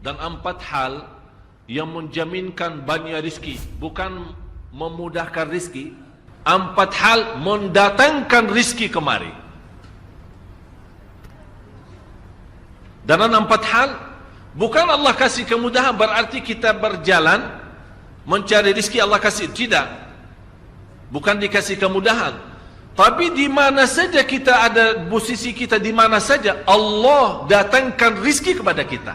dan 4 hal yang menjaminkan banyak rizki, bukan memudahkan rizki. 4 hal mendatangkan rizki kemari. Dan 4 hal bukan Allah kasih kemudahan berarti kita berjalan mencari rizki Allah kasih, tidak. Bukan dikasih kemudahan, tapi di mana saja kita ada, posisi kita di mana saja, Allah datangkan rizki kepada kita.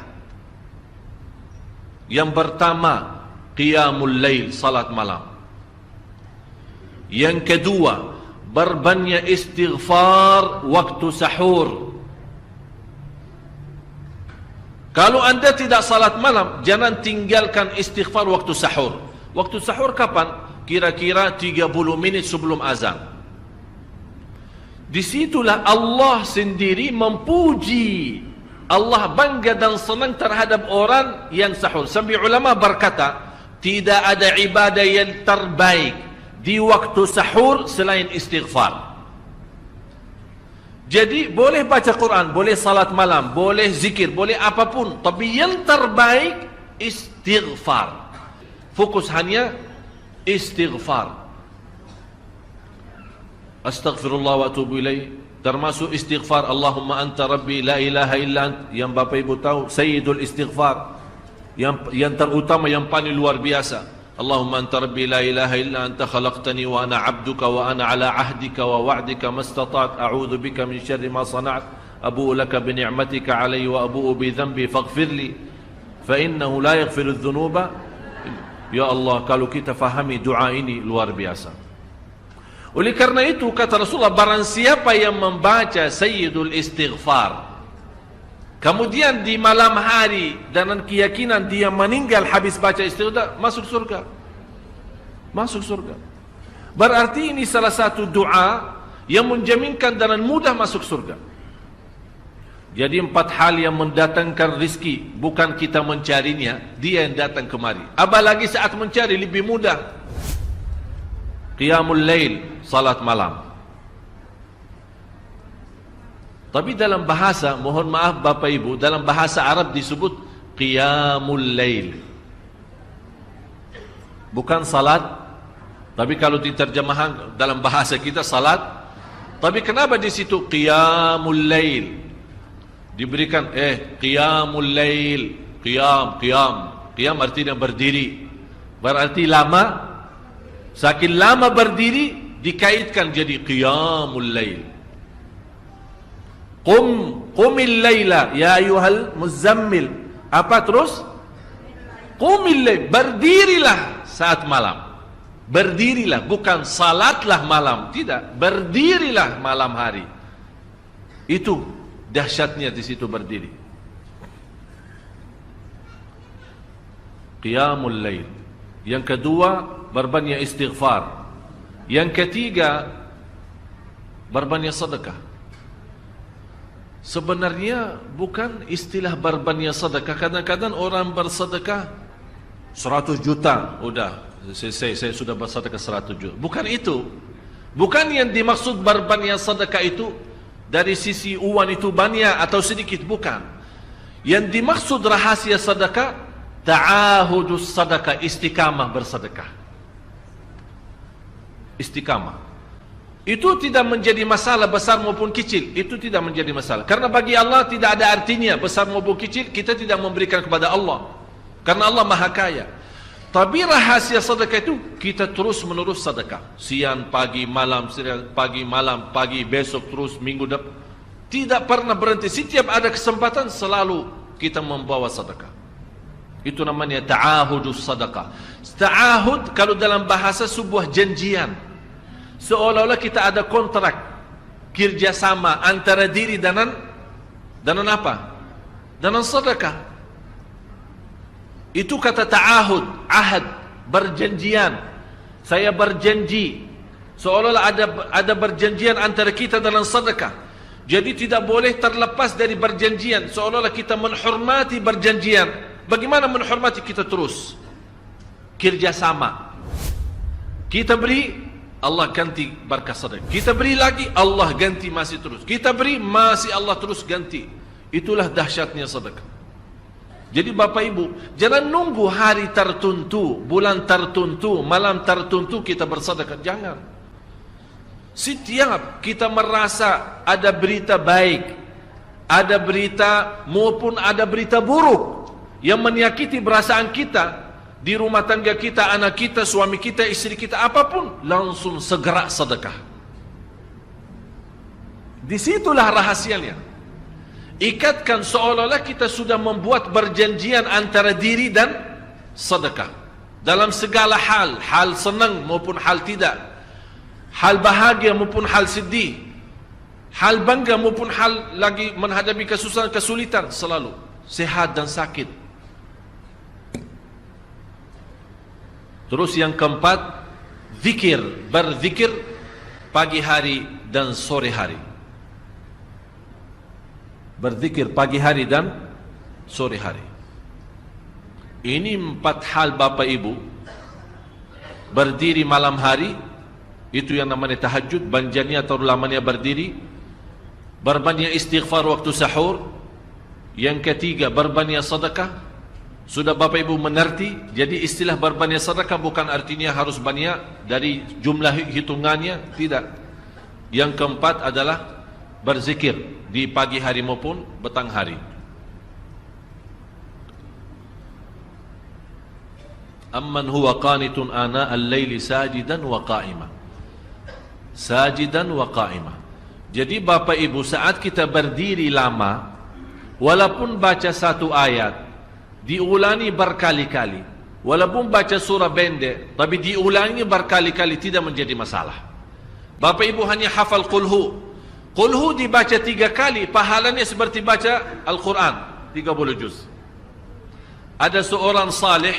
Yang pertama, qiyamul lail, salat malam. Yang kedua, berbanyak istighfar waktu sahur. Kalau anda tidak salat malam, jangan tinggalkan istighfar waktu sahur. Waktu sahur kapan? Kira-kira 30 menit sebelum azan. Disitulah Allah sendiri memuji, Allah bangga dan senang terhadap orang yang sahur. Sampai ulama berkata, tidak ada ibadah yang terbaik di waktu sahur selain istighfar. Jadi boleh baca Quran, boleh salat malam, boleh zikir, boleh apapun, tapi yang terbaik istighfar. Fokus hanya istighfar. Astaghfirullah wa atubu ilaih, termasuk istighfar Allahumma anta rabbi la ilaha illa ant, yang Bapak Ibu tahu sayyidul istighfar, yang terutama, yang paling luar biasa. Allahumma anta rabbi la ilaha illa anta khalaqtani wa ana abduka wa ana ala ahdika wa wa'dika mastata'at a'udzu bika min syarri ma sana'at abu'u laka bi ni'matika alayya wa abu'u bi dhanbi faghfirli fa innahu la yaghfiru adh-dhunuba. Ya Allah, kalau kita fahami doa ini luar biasa. Oleh karena itu kata Rasulullah, barang siapa yang membaca sayyidul istighfar, kemudian di malam hari dengan keyakinan dia meninggal habis baca istighfar, masuk surga. Masuk surga. Berarti ini salah satu doa yang menjaminkan dengan mudah masuk surga. Jadi 4 hal yang mendatangkan rizki, bukan kita mencarinya, dia yang datang kemari. Apalagi saat mencari lebih mudah. Qiyamul lail, salat malam. Tapi dalam bahasa, mohon maaf Bapak Ibu, dalam bahasa Arab disebut qiyamul lail, bukan salat. Tapi kalau diterjemahkan dalam bahasa kita salat. Tapi kenapa di situ qiyamul lail? Diberikan qiyamul lail, qiyam artinya berdiri. Berarti lama. Saking lama berdiri dikaitkan jadi qiyamul lail. Qumil laila ya ayyuhal muzammil. Apa terus? Qumil lail, berdirilah saat malam. Berdirilah, bukan salatlah malam, tidak, berdirilah malam hari. Itu dahsyatnya di situ berdiri. Qiyamul lail. Yang kedua, berbanyak istighfar. Yang ketiga, berbanyak sedekah. Sebenarnya bukan istilah berbanyak sedekah. Kadang-kadang orang bersedekah 100 juta, udah saya sudah bersedekah 100 juta. Bukan itu. Bukan yang dimaksud berbanyak sedekah itu dari sisi uang itu banyak atau sedikit, bukan. Yang dimaksud rahasia sedekah, ta'ahudus sedekah, istiqamah bersedekah. Istiqamah. Itu tidak menjadi masalah besar maupun kecil. Itu tidak menjadi masalah. Karena bagi Allah tidak ada artinya besar maupun kecil. Kita tidak memberikan kepada Allah. Karena Allah Maha Kaya. Tapi rahasia sedekah itu kita terus menerus sedekah. Siang, pagi, malam, pagi, besok, terus minggu depan. Tidak pernah berhenti. Setiap ada kesempatan selalu kita membawa sedekah. Itu namanya ta'ahudus sedekah. Ta'ahud kalau dalam bahasa sebuah janjian. Seolah-olah kita ada kontrak kerjasama antara diri dengan apa? Dengan sedekah. Itu kata ta'ahud, ahad, berjanjian. Saya berjanji. Seolah-olah ada berjanjian antara kita dalam sedekah. Jadi tidak boleh terlepas dari berjanjian. Seolah-olah kita menghormati berjanjian. Bagaimana menghormati? Kita terus kerjasama. Kita beri, Allah ganti berkah sedekah. Kita beri lagi, Allah ganti masih terus. Kita beri, masih Allah terus ganti. Itulah dahsyatnya sedekah. Jadi Bapak Ibu, jangan nunggu hari tertentu, bulan tertentu, malam tertentu kita bersedekah. Jangan. Setiap kita merasa ada berita baik, ada berita maupun ada berita buruk yang menyakiti perasaan kita, di rumah tangga kita, anak kita, suami kita, istri kita, apapun, langsung segera sedekah. Disitulah rahasianya. Ikatkan seolah-olah kita sudah membuat perjanjian antara diri dan sedekah. Dalam segala hal, hal senang maupun hal tidak, hal bahagia maupun hal sedih, hal bangga maupun hal lagi menghadapi kesusahan, kesulitan, selalu sehat dan sakit. Terus yang keempat, zikir, berzikir pagi hari dan sore hari. Berzikir pagi hari dan sore hari. Ini 4 hal Bapak Ibu. Berdiri malam hari, itu yang namanya tahajud, banjanya atau lamanya berdiri. Berbanyak istighfar waktu sahur. Yang ketiga, berbanyak sedekah. Sudah Bapak Ibu mengerti. Jadi istilah berbanyak sedekah bukan artinya harus banyak dari jumlah hitungannya, tidak. Yang keempat adalah berzikir di pagi hari maupun petang hari. Amman huwa qanitun ana al-laili sajidan wa qa'ima. Sajidan wa qa'ima. Jadi Bapak Ibu, saat kita berdiri lama, walaupun baca satu ayat, diulangi berkali-kali, walaupun baca surah pendek, tapi diulangi berkali-kali, tidak menjadi masalah. Bapak Ibu hanya hafal qulhu. Qulhu dibaca 3 kali, pahalanya seperti baca Al-Quran 30 juz. Ada seorang salih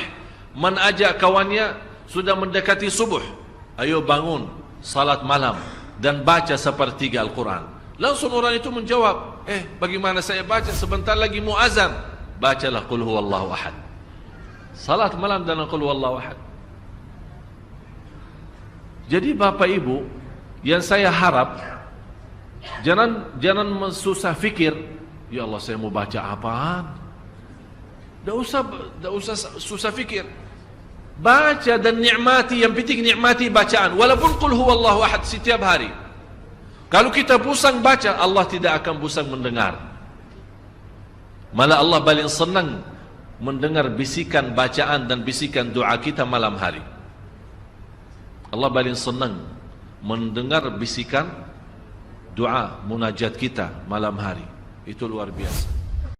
mengajak kawannya, sudah mendekati subuh, ayo bangun salat malam dan baca sepertiga Al-Quran. Langsung orang itu menjawab, bagaimana saya baca, sebentar lagi mau azan. Bacalah qul huwallahu ahad. Salat malam dan qul huwallahu ahad. Jadi Bapak Ibu, yang saya harap, jangan susah fikir, ya Allah saya mau baca apaan. Tak usah susah fikir. Baca dan nikmati, yang penting nikmati bacaan. Walaupun qul huwallahu ahad setiap hari. Kalau kita pusing baca, Allah tidak akan pusing mendengar. Malah Allah paling senang mendengar bisikan bacaan dan bisikan doa kita malam hari. Allah paling senang mendengar bisikan doa munajat kita malam hari. Itu luar biasa.